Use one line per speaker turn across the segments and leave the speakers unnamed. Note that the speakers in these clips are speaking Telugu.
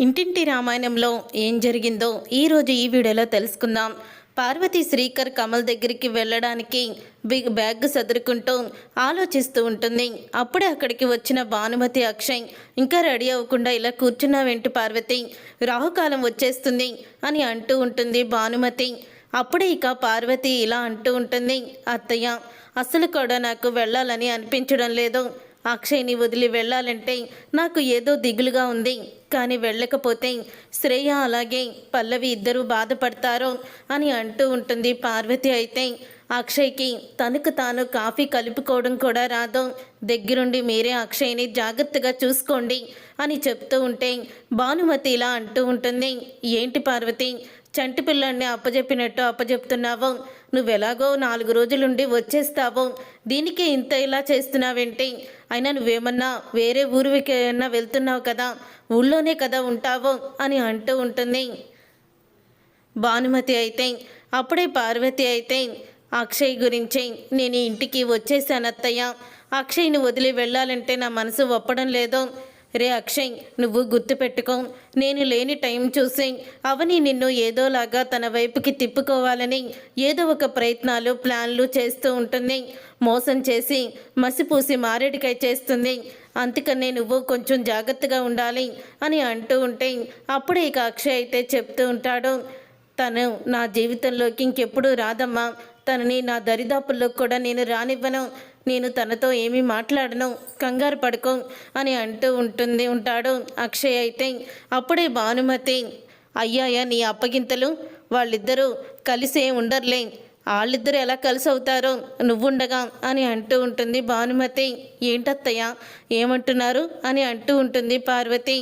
ఇంటింటి రామాయణంలో ఏం జరిగిందో ఈరోజు ఈ వీడియోలో తెలుసుకుందాం. పార్వతి శ్రీకర్ కమల్ దగ్గరికి వెళ్ళడానికి బిగ్ బ్యాగ్ సదురుకుంటూ ఆలోచిస్తూ ఉంటుంది. అప్పుడే అక్కడికి వచ్చిన భానుమతి, అక్షయ్ ఇంకా రెడీ అవ్వకుండా ఇలా కూర్చున్నావేంటి పార్వతి, రాహుకాలం వచ్చేస్తుంది అని అంటూ ఉంటుంది భానుమతి. అప్పుడే ఇక పార్వతి ఇలా అంటూ ఉంటుంది, అత్తయ్య అసలు కూడా నాకు వెళ్ళాలని అనిపించడం లేదు. అక్షయ్ని వదిలి వెళ్ళాలంటే నాకు ఏదో దిగులుగా ఉంది. కానీ వెళ్ళకపోతే శ్రేయ అలాగే పల్లవి ఇద్దరూ బాధపడతారు అని అంటూ ఉంటుంది పార్వతి. అయితే అక్షయ్కి తనకు తాను కాఫీ కలుపుకోవడం కూడా రాదు. దగ్గరుండి మీరే అక్షయ్ని జాగ్రత్తగా చూసుకోండి అని చెప్తూ ఉంటే భానుమతి ఇలా అంటూ ఉంటుంది, ఏంటి పార్వతి చంటి పిల్లాన్ని అప్పజెప్పినట్టు అప్పజెప్తున్నావు? నువ్వెలాగో 4 రోజులుండి వచ్చేస్తావు, దీనికి ఇంత ఇలా చేస్తున్నావేంటి? అయినా నువ్వేమన్నా వేరే ఊరికైనా వెళ్తున్నావు కదా, ఊళ్ళోనే కదా ఉంటావు అని అంటూ ఉంటుంది భానుమతి. అయితే అప్పుడే పార్వతి అయితే అక్షయ్ గురించి, నేను ఇంటికి వచ్చేసాను అత్తయ్య, అక్షయ్ని వదిలి వెళ్ళాలంటే నా మనసు ఒప్పడం లేదు. రే అక్షయ్, నువ్వు గుర్తుపెట్టుకో, నేను లేని టైం చూసి అవని నిన్ను ఏదోలాగా తన వైపుకి తిప్పుకోవాలని ఏదో ఒక ప్రయత్నాలు ప్లాన్లు చేస్తూ ఉంటుంది. మోసం చేసి మసిపూసి మారేడికాయ చేస్తుంది. అందుకనే నువ్వు కొంచెం జాగ్రత్తగా ఉండాలి అని అంటూ ఉంటే అప్పుడే ఇక అక్షయ్ అయితే చెప్తూ ఉంటాడు, తను నా జీవితంలోకి ఇంకెప్పుడు రాదమ్మా, తనని నా దరిదాపుల్లో కూడా నేను రానివ్వను, నేను తనతో ఏమీ మాట్లాడను, కంగారు పడుకో అని అంటూ ఉంటాడు అక్షయ్. అయితే అప్పుడే భానుమతి, అయ్యాయా నీ అప్పగింతలు, వాళ్ళిద్దరూ కలిసే ఉండర్లే, వాళ్ళిద్దరూ ఎలా కలిసి అవుతారో నువ్వుండగా అని అంటూ ఉంటుంది భానుమతి. ఏంటత్తయ్య ఏమంటున్నారు అని అంటూ ఉంటుంది పార్వతి.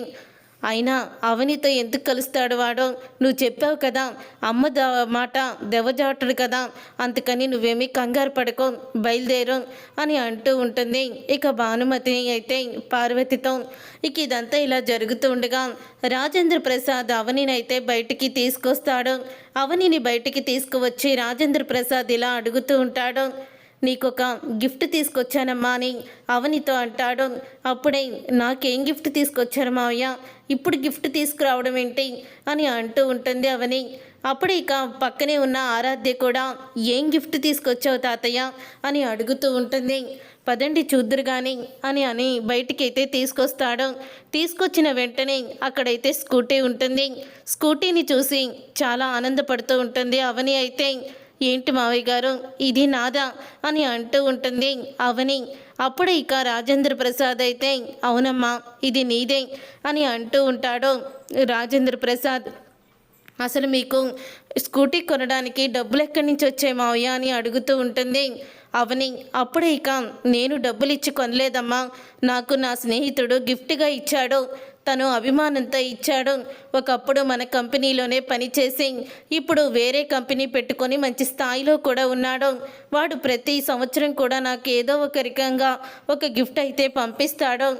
అయినా అవనితో ఎందుకు కలుస్తాడు వాడో, నువ్వు చెప్పావు కదా అమ్మ మాట దెవ్వజాటుడు కదా, అందుకని నువ్వేమీ కంగారు పడుకో, బయలుదేరు అని అంటూ ఉంటుంది ఇక భానుమతి. అయితే పార్వతితో ఇక ఇదంతా ఇలా జరుగుతూ ఉండగా రాజేంద్ర ప్రసాద్ అవనిని అయితే బయటికి తీసుకొస్తాడు. అవనిని బయటికి తీసుకువచ్చి రాజేంద్ర ప్రసాద్ ఇలా అడుగుతూ ఉంటాడు, నీకొక గిఫ్ట్ తీసుకొచ్చానమ్మా అని అవనితో అంటాడు. అప్పుడే నాకేం గిఫ్ట్ తీసుకొచ్చారు మావయ్య, ఇప్పుడు గిఫ్ట్ తీసుకురావడం ఏంటి అని అంటూ ఉంటుంది అవని. అప్పుడే ఇక పక్కనే ఉన్న ఆరాధ్య కూడా, ఏం గిఫ్ట్ తీసుకొచ్చావు తాతయ్య అని అడుగుతూ ఉంటుంది. పదండి చూద్దురు కానీ అని బయటికి అయితే తీసుకొస్తాడు. తీసుకొచ్చిన వెంటనే అక్కడైతే స్కూటీ ఉంటుంది. స్కూటీని చూసి చాలా ఆనందపడుతూ ఉంటుంది అవని. అయితే ఏంటి మావయ్య గారు ఇది నాదా అని అంటూ ఉంటుంది అవని. అప్పుడే ఇక రాజేంద్ర ప్రసాద్ అయితే, అవునమ్మా ఇది నీదే అని అంటూ ఉంటాడు రాజేంద్ర ప్రసాద్. అసలు మీకు స్కూటీ కొనడానికి డబ్బులు ఎక్కడి నుంచి వచ్చాయి మావయ్య అని అడుగుతూ ఉంటుంది అవని. అప్పుడే ఇక నేను డబ్బులు ఇచ్చి కొనలేదమ్మా, నాకు నా స్నేహితుడు గిఫ్ట్గా ఇచ్చాడు, తను అభిమానంతో ఇచ్చాడు. ఒకప్పుడు మన కంపెనీలోనే పనిచేసి ఇప్పుడు వేరే కంపెనీ పెట్టుకొని మంచి స్థాయిలో కూడా ఉన్నాడు. వాడు ప్రతి సంవత్సరం కూడా నాకు ఏదో ఒక రకంగా ఒక గిఫ్ట్ అయితే పంపిస్తాడు.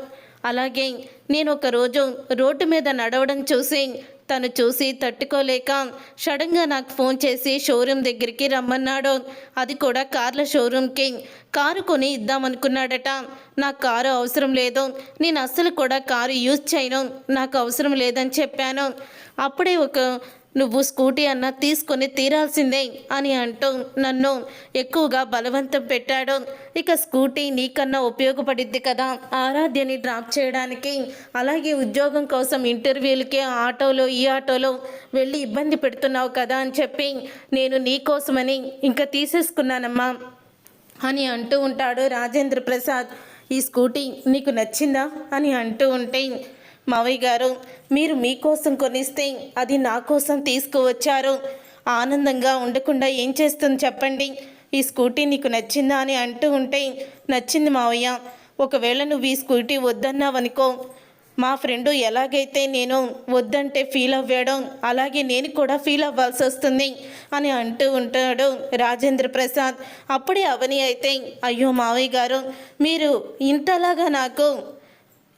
అలాగే నేను ఒకరోజు రోడ్డు మీద నడవడం చూసి తను చూసి తట్టుకోలేక సడన్గా నాకు ఫోన్ చేసి షోరూమ్ దగ్గరికి రమ్మన్నాడు. అది కూడా కార్ల షోరూమ్కి. కారు కొని ఇద్దామనుకున్నాడట. నాకు కారు అవసరం లేదు, నేను అస్సలు కూడా కారు యూజ్ చేయను, నాకు అవసరం లేదని చెప్పాను. అప్పుడే నువ్వు స్కూటీ అన్న తీసుకొని తీరాల్సిందే అని అంటూ నన్ను ఎక్కువగా బలవంతం పెట్టాడు. ఇక స్కూటీ నీకన్నా ఉపయోగపడిద్ది కదా ఆరాధ్యని డ్రాప్ చేయడానికి, అలాగే ఉద్యోగం కోసం ఇంటర్వ్యూలకి ఆటోలో ఈ ఆటోలో వెళ్ళి ఇబ్బంది పెడుతున్నావు కదా అని చెప్పి నేను నీకోసమని ఇంకా తీసేసుకున్నానమ్మా అని అంటూ ఉంటాడు రాజేంద్ర ప్రసాద్. ఈ స్కూటీ నీకు నచ్చిందా అని అంటూ ఉంటే, మావయ్య గారు మీరు మీకోసం కొనిస్తే అది నా కోసం తీసుకువచ్చారు, ఆనందంగా ఉండకుండా ఏం చేస్తుంది చెప్పండి, ఈ స్కూటీ నీకు నచ్చిందా అని అంటూ ఉంటే, నచ్చింది మావయ్య, ఒకవేళ నువ్వు ఈ స్కూటీ వద్దన్నావనుకో, మా ఫ్రెండు ఎలాగైతే నేను వద్దంటే ఫీల్ అవ్వాడో అలాగే నేను కూడా ఫీల్ అవ్వాల్సి వస్తుంది అని అంటూ ఉంటాడు రాజేంద్ర ప్రసాద్. అప్పుడే అవని అయితే, అయ్యో మావయ్య గారు మీరు ఇంతలాగా నాకు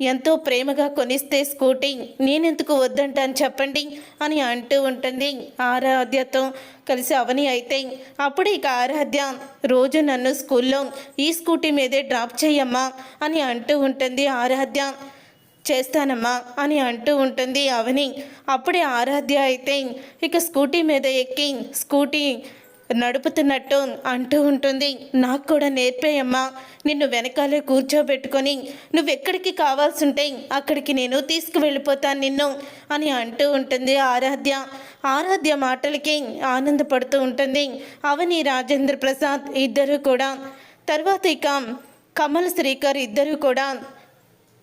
ఎంతో ప్రేమగా కొనిస్తే స్కూటీ నేనెందుకు వద్దంటాను చెప్పండి అని అంటూ ఉంటుంది ఆరాధ్యతో కలిసి అవని. అయితే అప్పుడు ఇక ఆరాధ్య, రోజు నన్ను స్కూల్లో ఈ స్కూటీ మీదే డ్రాప్ చేయమ్మా అని అంటూ ఉంటుంది ఆరాధ్య. చేస్తానమ్మా అని అంటూ ఉంటుంది అవని. అప్పుడే ఆరాధ్య అయితే ఇక స్కూటీ మీద ఎక్కి స్కూటీ నడుపుతున్నట్టు అంటూ ఉంటుంది, నాకు కూడా నేర్పేయమ్మా, నిన్ను వెనకాలే కూర్చోబెట్టుకొని నువ్వెక్కడికి కావాల్సి ఉంటే అక్కడికి నేను తీసుకువెళ్ళిపోతాను నిన్ను అని అంటూ ఉంటుంది ఆరాధ్య. ఆరాధ్య మాటలకి ఆనందపడుతూ ఉంటుంది అవని, రాజేంద్ర ప్రసాద్ ఇద్దరు కూడా. తర్వాత ఇక కమల్, శ్రీకర్ ఇద్దరు కూడా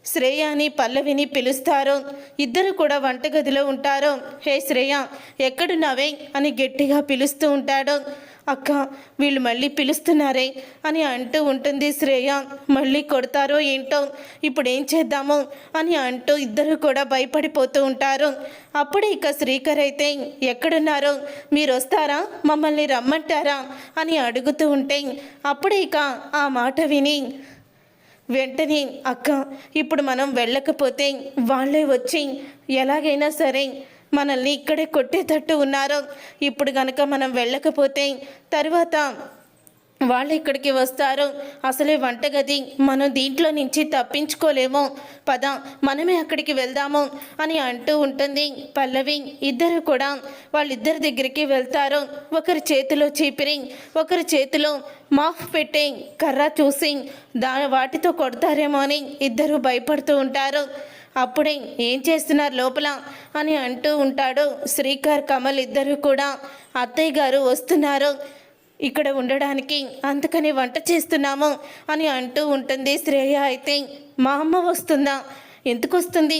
శ్రేయాని, పల్లవిని పిలుస్తారు. ఇద్దరు కూడా వంటగదిలో ఉంటారు. హే శ్రేయ, ఎక్కడున్నావే అని గట్టిగా పిలుస్తూ ఉంటాడు. అక్క, వీళ్ళు మళ్ళీ పిలుస్తున్నారే అని అంటూ ఉంటుంది శ్రేయ. మళ్ళీ కొడతారో ఏంటో, ఇప్పుడు ఏం చేద్దాము అని అంటూ ఇద్దరు కూడా భయపడిపోతూ ఉంటారు. అప్పుడే ఇక శ్రీకర్ అయితే, ఎక్కడున్నారో, మీరు వస్తారా, మమ్మల్ని రమ్మంటారా అని అడుగుతూ ఉంటే అప్పుడే ఇక ఆ మాట విని వెంటనే, అక్క, ఇప్పుడు మనం వెళ్ళకపోతే వాళ్ళే వచ్చి ఎలాగైనా సరే మనల్ని ఇక్కడే కొట్టేటట్టు ఉన్నారు. ఇప్పుడు కనుక మనం వెళ్ళకపోతే తర్వాత వాళ్ళు ఇక్కడికి వస్తారు. అసలే వంటగది, మనం దీంట్లో నుంచి తప్పించుకోలేము, పద మనమే అక్కడికి వెళ్దాము అని అంటూ ఉంటుంది పల్లవి. ఇద్దరు కూడా వాళ్ళిద్దరి దగ్గరికి వెళ్తారు. ఒకరి చేతిలో చీపిరి, ఒకరి చేతిలో మాఫ్ పెట్టే కర్ర చూసి వాటితో కొడతారేమో అని ఇద్దరు భయపడుతూ ఉంటారు. అప్పుడే ఏం చేస్తున్నారు లోపల అని అంటూ ఉంటాడు శ్రీకర్, కమల్ ఇద్దరు కూడా. అత్తయ్య గారు వస్తున్నారు ఇక్కడ ఉండడానికి, అందుకని వంట చేస్తున్నాము అని అంటూ ఉంటుంది శ్రేయ. అయితే మా అమ్మ వస్తుందా, ఎందుకు వస్తుంది,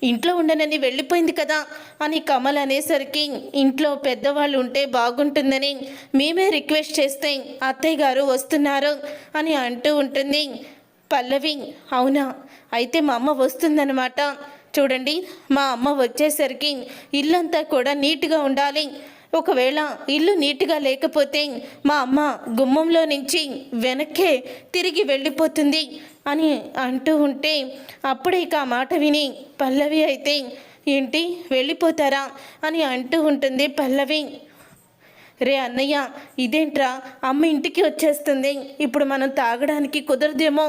ఇంట్లో ఉండనని వెళ్ళిపోయింది కదా అని కమల్ అనేసరికి, ఇంట్లో పెద్దవాళ్ళు ఉంటే బాగుంటుందని మేమే రిక్వెస్ట్ చేస్తే అత్తయ్య గారు వస్తున్నారు అని అంటూ ఉంటుంది పల్లవి. అవునా, అయితే మా అమ్మ వస్తుందన్నమాట. చూడండి, మా అమ్మ వచ్చేసరికి ఇల్లంతా కూడా నీట్గా ఉండాలి. ఒకవేళ ఇల్లు నీట్గా లేకపోతే మా అమ్మ గుమ్మంలో నుంచి వెనక్కే తిరిగి వెళ్ళిపోతుంది అని అంటూ ఉంటే అప్పుడే ఇక ఆ మాట విని పల్లవి అయితే, ఏంటి వెళ్ళిపోతారా అని అంటూ ఉంటుంది పల్లవి. రే అన్నయ్య, ఇదేంట్రా, అమ్మ ఇంటికి వచ్చేస్తుంది, ఇప్పుడు మనం తాగడానికి కుదరదేమో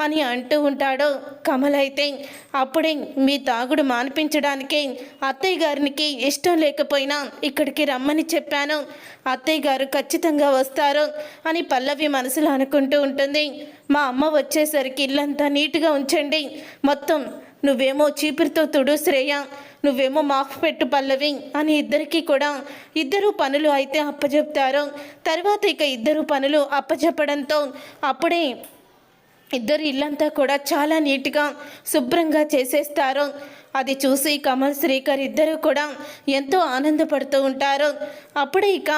అని అంటూ ఉంటాడు కమల్. అయితే అప్పుడే మీ తాగుడు మానిపించడానికి అత్తయ్య గారికి ఇష్టం లేకపోయినా ఇక్కడికి రమ్మని చెప్పాను, అత్తయ్య గారు ఖచ్చితంగా వస్తారు అని పల్లవి మనసులో అనుకుంటూ ఉంటుంది. మా అమ్మ వచ్చేసరికి ఇల్లంతా నీట్గా ఉంచండి, మొత్తం నువ్వేమో చీపురితో తుడు శ్రేయ, నువ్వేమో మాఫ్ పెట్టు పల్లవి అని ఇద్దరికీ కూడా ఇద్దరు పనులు అయితే అప్పచెప్తారు. తర్వాత ఇక ఇద్దరు పనులు అప్పచెప్పడంతో అప్పుడే ఇద్దరు ఇల్లంతా కూడా చాలా నీట్గా శుభ్రంగా చేసేస్తారు. అది చూసి కమల్, శ్రీకర్ ఇద్దరు కూడా ఎంతో ఆనందపడుతూ ఉంటారు. అప్పుడే ఇక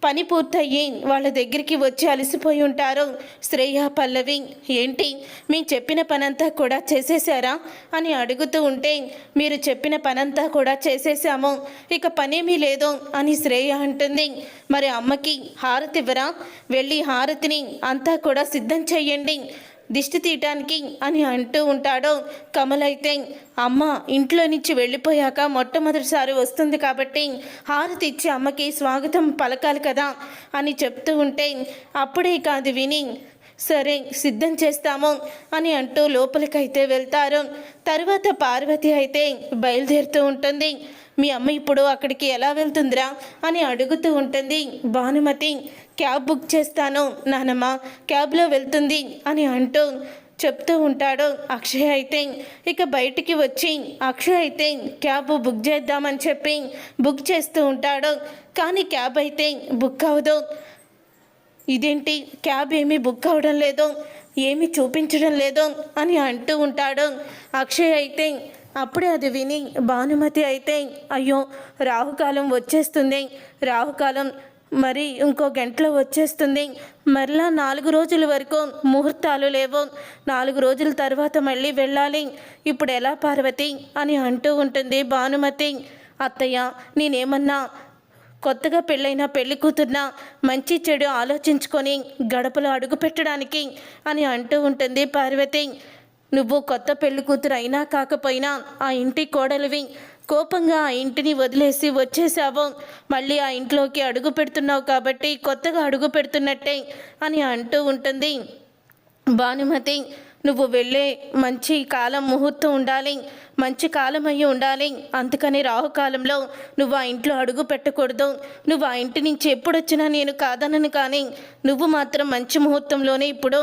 పని పూర్తయ్యి వాళ్ళ దగ్గరికి వచ్చి అలసిపోయి ఉంటారు శ్రేయ, పల్లవి. ఏంటి, మేము చెప్పిన పనంతా కూడా చేసేసారా అని అడుగుతూ ఉంటే, మీరు చెప్పిన పనంతా కూడా చేసేసాము, ఇక పనేమీ లేదు అని శ్రేయ అంటుంది. మరి అమ్మకి హారతి ఇవ్వరా, వెళ్ళి హారతిని అంతా కూడా సిద్ధం చెయ్యండి దిష్టి తీయటానికి అని అంటూ ఉంటాడు కమల్. అయితే అమ్మ ఇంట్లో నుంచి వెళ్ళిపోయాక మొట్టమొదటిసారి వస్తుంది కాబట్టి హారతి ఇచ్చి అమ్మకి స్వాగతం పలకాలి కదా అని చెప్తూ ఉంటే అప్పుడే కాదు విని, సరే సిద్ధం చేస్తాము అని అంటూ లోపలికైతే వెళ్తారు. తర్వాత పార్వతి అయితే బయలుదేరుతూ ఉంటుంది. మీ అమ్మ ఇప్పుడు అక్కడికి ఎలా వెళ్తుందిరా అని అడుగుతూ ఉంటుంది భానుమతి. క్యాబ్ బుక్ చేస్తాను నానమ్మ, క్యాబ్లో వెళ్తుంది అని అంటూ చెప్తూ ఉంటాడు అక్షయ్. అయితే ఇక బయటికి వచ్చి అక్షయ్ అయితే క్యాబ్ బుక్ చేద్దామని చెప్పి బుక్ చేస్తూ ఉంటాడు. కానీ క్యాబ్ అయితే బుక్ అవ్వదు. ఇదేంటి, క్యాబ్ ఏమీ బుక్ అవ్వడం లేదు, ఏమీ చూపించడం లేదు అని అంటూ ఉంటాడు అక్షయ్. అయితే అప్పుడే అది విని భానుమతి అయితే, అయ్యో రాహుకాలం వచ్చేస్తుంది, రాహుకాలం మరి ఇంకో గంటలో వచ్చేస్తుంది, మరలా 4 రోజుల వరకు ముహూర్తాలు లేవు, 4 రోజుల తర్వాత మళ్ళీ వెళ్ళాలి, ఇప్పుడు ఎలా పార్వతి అని అంటూ ఉంటుంది భానుమతి. అత్తయ్య, నేనేమన్నా కొత్తగా పెళ్ళైన పెళ్లి కూతుర్న మంచి చెడు ఆలోచించుకొని గడపలో అడుగు పెట్టడానికి అని అంటూ ఉంటుంది పార్వతి. నువ్వు కొత్త పెళ్లి కూతురు అయినా కాకపోయినా ఆ ఇంటి కోడలివి, కోపంగా ఆ ఇంటిని వదిలేసి వచ్చేసావు, మళ్ళీ ఆ ఇంట్లోకి అడుగు పెడుతున్నావు కాబట్టి కొత్తగా అడుగు పెడుతున్నట్టే అని అంటూ ఉంటుంది భానుమతి. నువ్వు వెళ్ళే మంచి కాలం ముహూర్తం ఉండాలి, మంచి కాలం అయ్యి ఉండాలి. అందుకని రాహుకాలంలో నువ్వు ఆ ఇంట్లో అడుగు పెట్టకూడదు. నువ్వు ఆ ఇంటి నుంచి ఎప్పుడొచ్చినా నేను కాదనను, కానీ నువ్వు మాత్రం మంచి ముహూర్తంలోనే ఇప్పుడు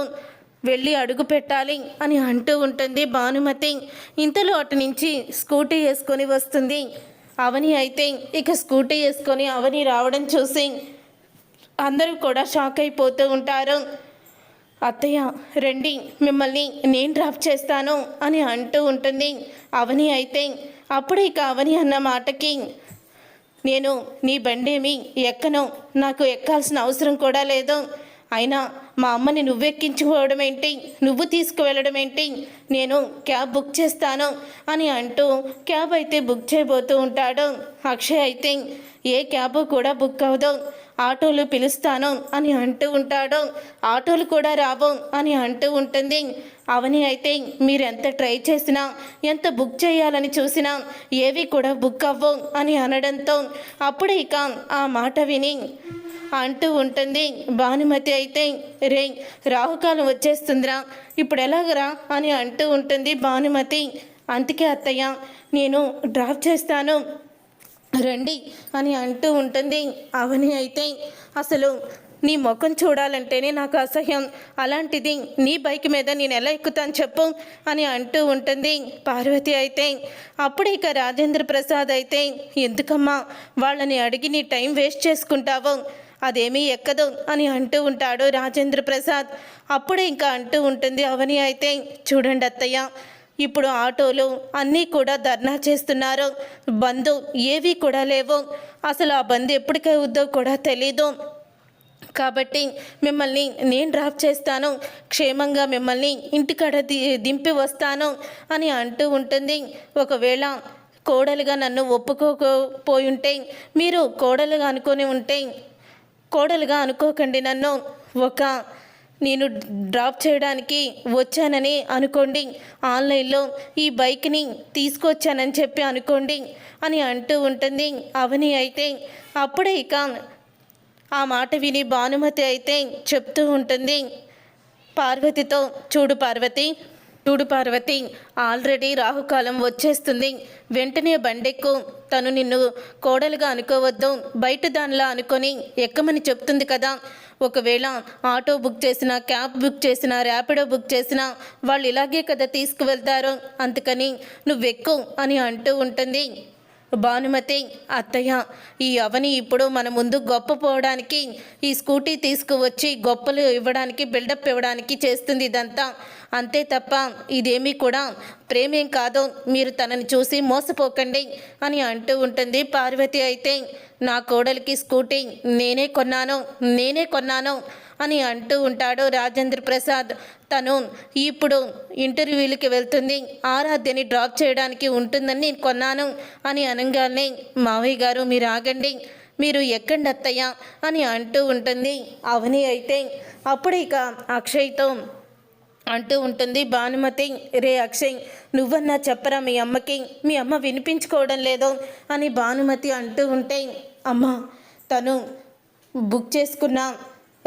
వెళ్ళి అడుగు పెట్టాలి అని అంటూ ఉంటుంది భానుమతి. ఇంతలో అటు నుంచి స్కూటీ వేసుకొని వస్తుంది అవని. అయితే ఇక స్కూటీ వేసుకొని అవని రావడం చూసి అందరూ కూడా షాక్ అయిపోతూ ఉంటారు. అత్తయ్య రండి, మిమ్మల్ని నేను డ్రాప్ చేస్తాను అని అంటూ ఉంటుంది అవని. అయితే అప్పుడు ఇక అవని అన్న మాటకి నేను నీ బండేమి ఎక్కను, నాకు ఎక్కాల్సిన అవసరం కూడా లేదు. అయినా మా అమ్మని నువ్వెక్కించుకోవడం ఏంటి, నువ్వు తీసుకువెళ్ళడం ఏంటి, నేను క్యాబ్ బుక్ చేస్తాను అని అంటూ క్యాబ్ అయితే బుక్ చేయబోతూ ఉంటాడు. అక్షయ్ అయితే ఏ క్యాబ్ కూడా బుక్ అవ్వదు, ఆటోలు పిలుస్తాను అని అంటూ ఉంటాడు. ఆటోలు కూడా రావు అని అంటూ ఉంటుంది అవని. అయితే మీరు ఎంత ట్రై చేసినా, ఎంత బుక్ చేయాలని చూసినా ఏవి కూడా బుక్ అవ్వవు అని అనడంతో అప్పుడే ఇక ఆ మాట విని అంటూ ఉంటుంది భానుమతి. అయితే రే రాహుకాలం వచ్చేస్తుందిరా, ఇప్పుడు ఎలాగరా అని అంటూ ఉంటుంది భానుమతి. అందుకే అత్తయ్య నేను డ్రాప్ చేస్తాను రండి అని అంటూ ఉంటుంది అవని. అయితే అసలు నీ ముఖం చూడాలంటేనే నాకు అసహ్యం, అలాంటిది నీ బైక్ మీద నేను ఎలా ఎక్కుతాను చెప్పు అని అంటూ ఉంటుంది పార్వతి. అయితే అప్పుడు ఇక రాజేంద్ర ప్రసాద్ అయితే ఎందుకమ్మా వాళ్ళని అడిగి నీ టైం వేస్ట్ చేసుకుంటావు, అదేమీ ఎక్కదు అని అంటూ ఉంటాడు రాజేంద్ర ప్రసాద్. అప్పుడే ఇంకా అంటూ ఉంటుంది అవని. అయితే చూడండి అత్తయ్య, ఇప్పుడు ఆటోలు అన్నీ కూడా ధర్నా చేస్తున్నారు, బంద్ ఏవి కూడా లేవు. అసలు ఆ బంద్ ఎప్పటికై అవుద్దో కూడా తెలీదు. కాబట్టి మిమ్మల్ని నేను డ్రాప్ చేస్తాను, క్షేమంగా మిమ్మల్ని ఇంటికాడ దింపి వస్తాను అని అంటూ ఉంటుంది. ఒకవేళ కోడలుగా నన్ను ఒప్పుకోకపోయి ఉంటే, మీరు కోడలుగా అనుకొని ఉంటే, కోడలుగా అనుకోకండి నన్ను, ఒక నేను డ్రాప్ చేయడానికి వచ్చానని అనుకోండి, ఆన్లైన్లో ఈ బైక్ని తీసుకొచ్చానని చెప్పి అనుకోండి అని అంటూ ఉంటుంది అవని. అయితే అప్పుడే ఇక ఆ మాట విని భానుమతి అయితే చెప్తూ ఉంటుంది పార్వతితో, చూడు పార్వతి, ఆల్రెడీ రాహుకాలం వచ్చేస్తుంది, వెంటనే బండెక్కు, తను నిన్ను కోడలుగా అనుకోవద్దు, బయట దానిలా అనుకొని ఎక్కమని చెప్తుంది కదా. ఒకవేళ ఆటో బుక్ చేసినా, క్యాబ్ బుక్ చేసినా, ర్యాపిడో బుక్ చేసినా వాళ్ళు ఇలాగే కదా తీసుకువెళ్తారు, అందుకని నువ్వెక్కు అని అంటూ ఉంటుంది భానుమతి. అత్తయ్య, ఈ అవని ఇప్పుడు మన ముందు గొప్ప పోవడానికి ఈ స్కూటీ తీసుకువచ్చి గొప్పలు ఇవ్వడానికి, బిల్డప్ ఇవ్వడానికి చేస్తుంది ఇదంతా, అంతే తప్ప ఇదేమీ కూడా ప్రేమేం కాదు, మీరు తనని చూసి మోసపోకండి అని అంటూ ఉంటుంది పార్వతి. అయితే నా కోడలికి స్కూటీ నేనే కొన్నాను అని అంటూ ఉంటాడు రాజేంద్ర ప్రసాద్. తను ఇప్పుడు ఇంటర్వ్యూలకి వెళ్తుంది, ఆరాధ్యని డ్రాప్ చేయడానికి ఉంటుందని నేను కొన్నాను అని అనగానే మావయ్య గారు మీరు ఆగండి, మీరు ఎక్కండి అత్తయ్య అని అంటూ ఉంటుంది అవని. అయితే అప్పుడు ఇక అక్షయ్తో అంటూ ఉంటుంది భానుమతి, రే అక్షయ్, నువ్వన్నా చెప్పరా మీ అమ్మకి, మీ అమ్మ వినిపించుకోవడం లేదు అని భానుమతి అంటూ ఉంటే, అమ్మ తను బుక్ చేసుకున్న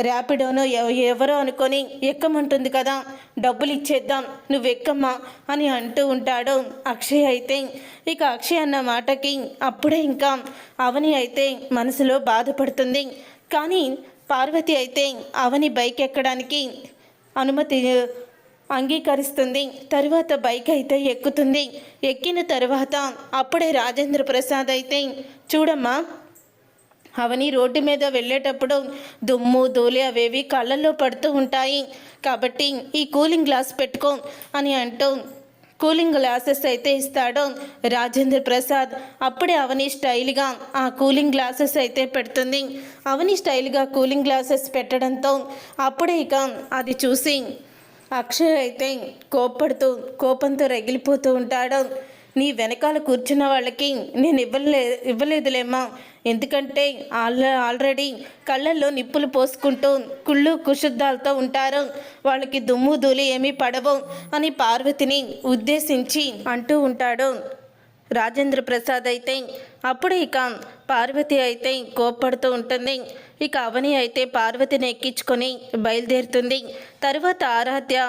ర్యాపిడోనో ఎవరో అనుకొని ఎక్కమంటుంది కదా, డబ్బులు ఇచ్చేద్దాం, నువ్వు ఎక్కమ్మా అని అంటూ ఉంటాడు అక్షయ్. అయితే ఇక అక్షయ్ అన్న మాటకి అప్పుడే ఇంకా అవని అయితే మనసులో బాధపడుతుంది. కానీ పార్వతి అయితే అవని బైక్ ఎక్కడానికి అనుమతి అంగీకరిస్తుంది. తరువాత బైక్ అయితే ఎక్కుతుంది. ఎక్కిన తర్వాత అప్పుడే రాజేంద్ర ప్రసాద్ అయితే చూడమ్మా, అవని రోడ్డు మీద వెళ్ళేటప్పుడు దుమ్ము ధూళి అవేవి కళ్ళల్లో పడుతూ ఉంటాయి, కాబట్టి ఈ కూలింగ్ గ్లాస్ పెట్టుకో అని అంటూ కూలింగ్ గ్లాసెస్ అయితే ఇస్తాడు రాజేంద్ర ప్రసాద్. అప్పుడే అవని స్టైల్గా ఆ కూలింగ్ గ్లాసెస్ అయితే పెడుతుంది. అవని స్టైల్గా కూలింగ్ గ్లాసెస్ పెట్టడంతో అప్పుడే ఇక అది చూసి అక్షయ్ అయితే కోపంతో రగిలిపోతూ ఉంటాడు. నీ వెనకాల కూర్చున్న వాళ్ళకి నేను ఇవ్వలేదులేమ్మా, ఎందుకంటే ఆల్రెడీ కళ్ళల్లో నిప్పులు పోసుకుంటూ కుళ్ళు కుశుద్ధాలతో ఉంటారు, వాళ్ళకి దుమ్ము ధూళి ఏమీ పడవు అని పార్వతిని ఉద్దేశించి అంటూ ఉంటాడు రాజేంద్ర ప్రసాద్. అయితే అప్పుడు ఇక పార్వతి అయితే కోప్పడుతూ ఉంటుంది. ఇక అవని అయితే పార్వతిని ఎక్కించుకొని బయలుదేరుతుంది. తరువాత ఆరాధ్య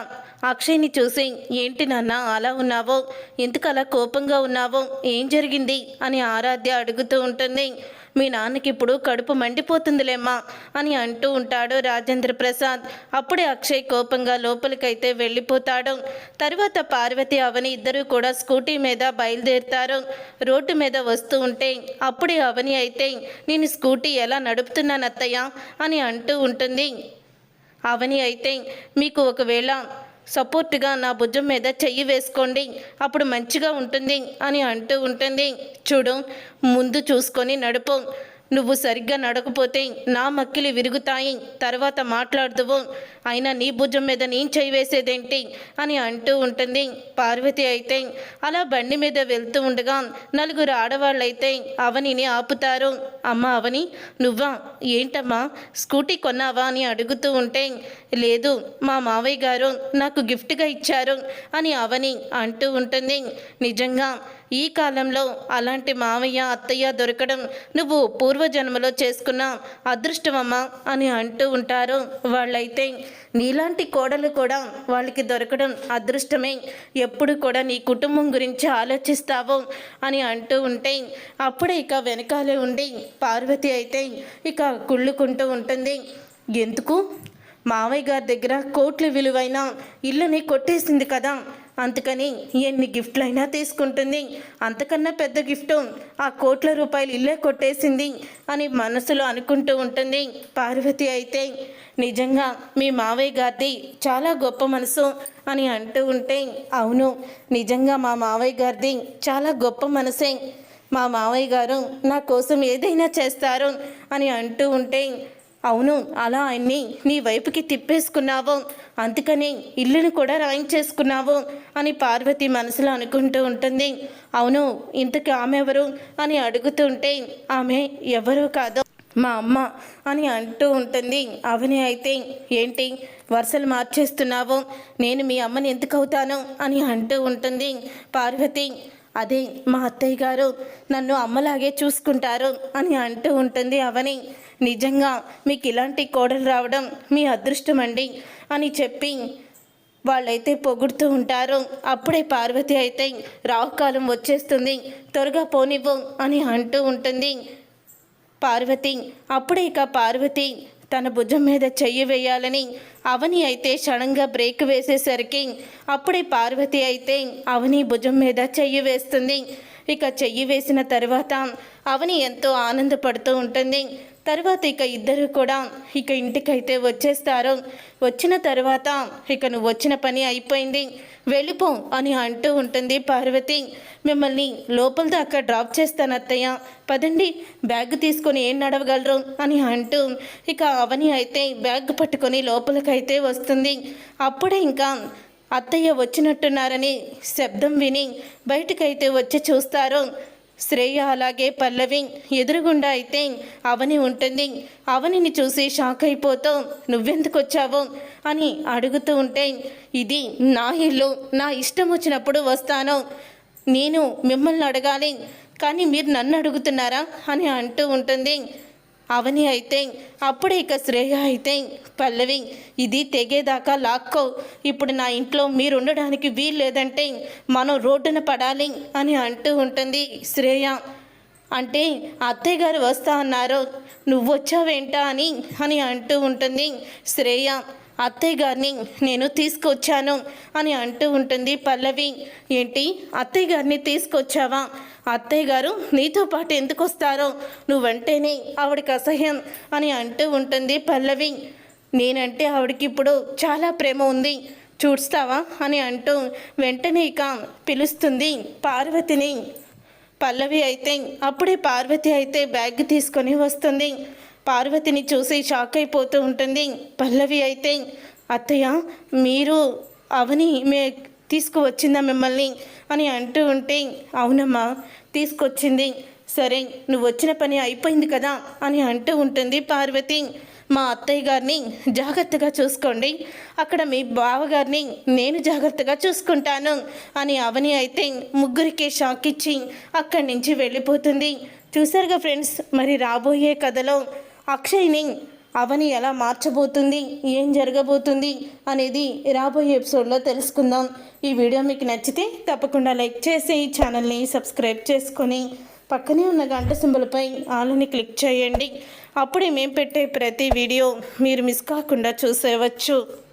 అక్షయ్ని చూసి ఏంటి నాన్న అలా ఉన్నావో, ఎందుకు అలా కోపంగా ఉన్నావో, ఏం జరిగింది అని ఆరాధ్య అడుగుతూ ఉంటుంది. మీ నాన్నకి ఇప్పుడు కడుపు మండిపోతుందిలేమ్మా అని అంటూ ఉంటాడు రాజేంద్ర ప్రసాద్. అప్పుడే అక్షయ్ కోపంగా లోపలికైతే వెళ్ళిపోతాడు. తర్వాత పార్వతి అవని ఇద్దరూ కూడా స్కూటీ మీద బయలుదేరుతారు. రోడ్డు మీద వస్తూ ఉంటే అప్పుడే అవని అయితే నేను స్కూటీ ఎలా నడుపుతున్నాను అత్తయ్య అని అంటూ ఉంటుంది. అవని అయితే మీకు ఒకవేళ సపోర్ట్గా నా భుజం మీద చెయ్యి వేసుకోండి, అప్పుడు మంచిగా ఉంటుంది అని అంటూ ఉంటుంది. చూడు, ముందు చూసుకొని నడుపు, నువ్వు సరిగ్గా నడకపోతే నా మక్కిలి విరుగుతాయి, తర్వాత మాట్లాడుదువు, అయినా నీ భుజం మీద నేను చెయ్యి వేసేదేంటి అని అంటూ ఉంటుంది. పార్వతి అయితే అలా బండి మీద వెళ్తూ ఉండగా నలుగురు ఆడవాళ్ళైతే అవనిని ఆపుతారు. అమ్మ అవని, నువ్వా? ఏంటమ్మా స్కూటీ కొన్నావా అని అడుగుతూ ఉంటే, లేదు మా మావయ్య గారు నాకు గిఫ్ట్గా ఇచ్చారు అని అవని అంటూ ఉంటుంది. నిజంగా ఈ కాలంలో అలాంటి మావయ్య అత్తయ్య దొరకడం నువ్వు పూర్వజన్మలో చేసుకున్న అదృష్టమమ్మా అని అంటూ ఉంటారు. వాళ్ళైతే నీలాంటి కోడలు కూడా వాళ్ళకి దొరకడం అదృష్టమే, ఎప్పుడు కూడా నీ కుటుంబం గురించి ఆలోచిస్తావు అని అంటూ ఉంటే అప్పుడే ఇక వెనకాలే ఉండి పార్వతి అయితే ఇక కుళ్ళుకుంటూ ఉంటుంది. ఎందుకు మావయ్య గారి దగ్గర కోట్ల విలువైన ఇల్లుని కొట్టేసింది కదా, అందుకని ఎన్ని గిఫ్ట్లైనా తీసుకుంటుంది, అంతకన్నా పెద్ద గిఫ్ట్ ఆ కోట్ల రూపాయలు ఇల్లే కొట్టేసింది అని మనసులో అనుకుంటూ ఉంటుంది. పార్వతి అయితే నిజంగా మీ మావయ్య గారిది చాలా గొప్ప మనసు అని అంటూ ఉంటే, అవును నిజంగా మా మావయ్య గారిది చాలా గొప్ప మనసే, మా మావయ్య గారు నా కోసం ఏదైనా చేస్తారు అని అంటూ ఉంటే, అవును అలా ఆయన్ని నీ వైపుకి తిప్పేసుకున్నావు, అందుకని ఇల్లుని కూడా రాయించేసుకున్నావు అని పార్వతి మనసులో అనుకుంటూ ఉంటుంది. అవును ఇంతకు ఆమె ఎవరు అని అడుగుతుంటే, ఆమె ఎవరూ కాదు మా అమ్మ అని అంటూ ఉంటుంది. అవని అయితే ఏంటి వరుసలు మార్చేస్తున్నావు, నేను మీ అమ్మని ఎందుకు అవుతాను అని అంటూ ఉంటుంది. పార్వతి అదే మా అత్తయ్య గారు నన్ను అమ్మలాగే చూసుకుంటారు అని అంటూ ఉంటుంది అవని. నిజంగా మీకు ఇలాంటి కోడలు రావడం మీ అదృష్టం అండి అని చెప్పి వాళ్ళైతే పొగుడుతూ ఉంటారు. అప్పుడే పార్వతి అయితే రాహుకాలం వచ్చేస్తుంది, త్వరగా పోనివ్వు అని అంటూ ఉంటుంది పార్వతి. అప్పుడే ఇక పార్వతి తన భుజం మీద చెయ్యి వేయాలని అవని అయితే సడన్గా బ్రేక్ వేసేసరికి అప్పుడే పార్వతి అయితే అవని భుజం మీద చెయ్యి వేస్తుంది. ఇక చెయ్యి వేసిన తర్వాత అవని ఎంతో ఆనందపడుతూ ఉంటుంది. తర్వాత ఇక ఇద్దరు కూడా ఇక ఇంటికైతే వచ్చేస్తారు. వచ్చిన తర్వాత ఇక నువ్వు వచ్చిన పని అయిపోయింది, వెళ్ళిపో అని అంటూ ఉంటుంది పార్వతి. మిమ్మల్ని లోపల దాకా డ్రాప్ చేస్తాను అత్తయ్య, పదండి బ్యాగ్ తీసుకొని ఏం నడవగలరు అని అంటూ ఇక అవని అయితే బ్యాగ్ పట్టుకొని లోపలికైతే వస్తుంది. అప్పుడే ఇంకా అత్తయ్య వచ్చినట్టున్నారని శబ్దం విని బయటకైతే వచ్చి చూస్తారు. శ్రేయ అలాగే పల్లవి ఎదురుగుండా అయితే అవని ఉంటుంది. అవనిని చూసి షాక్ అయిపోతూ నువ్వెందుకు వచ్చావు అని అడుగుతూ ఉంటే, ఇది నా ఇల్లు, నా ఇష్టం వచ్చినప్పుడు వస్తాను, నేను మిమ్మల్ని అడగాలి కానీ మీరు నన్ను అడుగుతున్నారా అని అంటూ ఉంటుంది అవని అయితే. అప్పుడే ఇక శ్రేయ అయితే పల్లవి ఇది తెగేదాకా లాక్కో, ఇప్పుడు నా ఇంట్లో మీరు ఉండడానికి వీలు లేదంటే మనం రోడ్డున పడాలి అని అంటూ ఉంటుంది శ్రేయ. అంటే అత్తయ్య గారు వస్తా అన్నారు, నువ్వు వచ్చావేంటా అని అంటూ ఉంటుంది శ్రేయ. అత్తయ్య గారిని నేను తీసుకొచ్చాను అని అంటూ ఉంటుంది పల్లవి. ఏంటి అత్తయ్య గారిని తీసుకొచ్చావా? అత్తయ్య గారు నీతో పాటు ఎందుకు వస్తారో, నువ్వంటేనే ఆవిడకి అసహ్యం అని అంటూ ఉంటుంది పల్లవి. నేనంటే ఆవిడకి ఇప్పుడు చాలా ప్రేమ ఉంది, చూస్తావా అని అంటూ వెంటనే ఇక పిలుస్తుంది పార్వతిని. పల్లవి అయితే అప్పుడే పార్వతి అయితే బ్యాగ్ తీసుకొని వస్తుంది. పార్వతిని చూసి షాక్ అయిపోతూ ఉంటుంది పల్లవి అయితే. అత్తయ్య మీరు అవని తీసుకువచ్చిందా మిమ్మల్ని అని అంటూ ఉంటే, అవునమ్మా తీసుకొచ్చింది, సరే నువ్వు వచ్చిన పని అయిపోయింది కదా అని అంటూ ఉంటుంది పార్వతి. మా అత్తయ్య గారిని జాగ్రత్తగా చూసుకోండి, అక్కడ మీ బావగారిని నేను జాగ్రత్తగా చూసుకుంటాను అని అవని అయితే ముగ్గురికి షాక్ ఇచ్చి అక్కడి నుంచి వెళ్ళిపోతుంది. చూసారుగా ఫ్రెండ్స్, మరి రాబోయే కథలో అక్షయ్ని అవని ఎలా మార్చబోతుంది, ఏం జరగబోతుంది అనేది రాబోయే ఎపిసోడ్లో తెలుసుకుందాం. ఈ వీడియో మీకు నచ్చితే తప్పకుండా లైక్ చేసి ఈ ఛానల్ని సబ్స్క్రైబ్ చేసుకొని పక్కనే ఉన్న గంట సింబల్పై ఆల్ని క్లిక్ చేయండి. అప్పుడే మేము పెట్టే ప్రతి వీడియో మీరు మిస్ కాకుండా చూసేవచ్చు.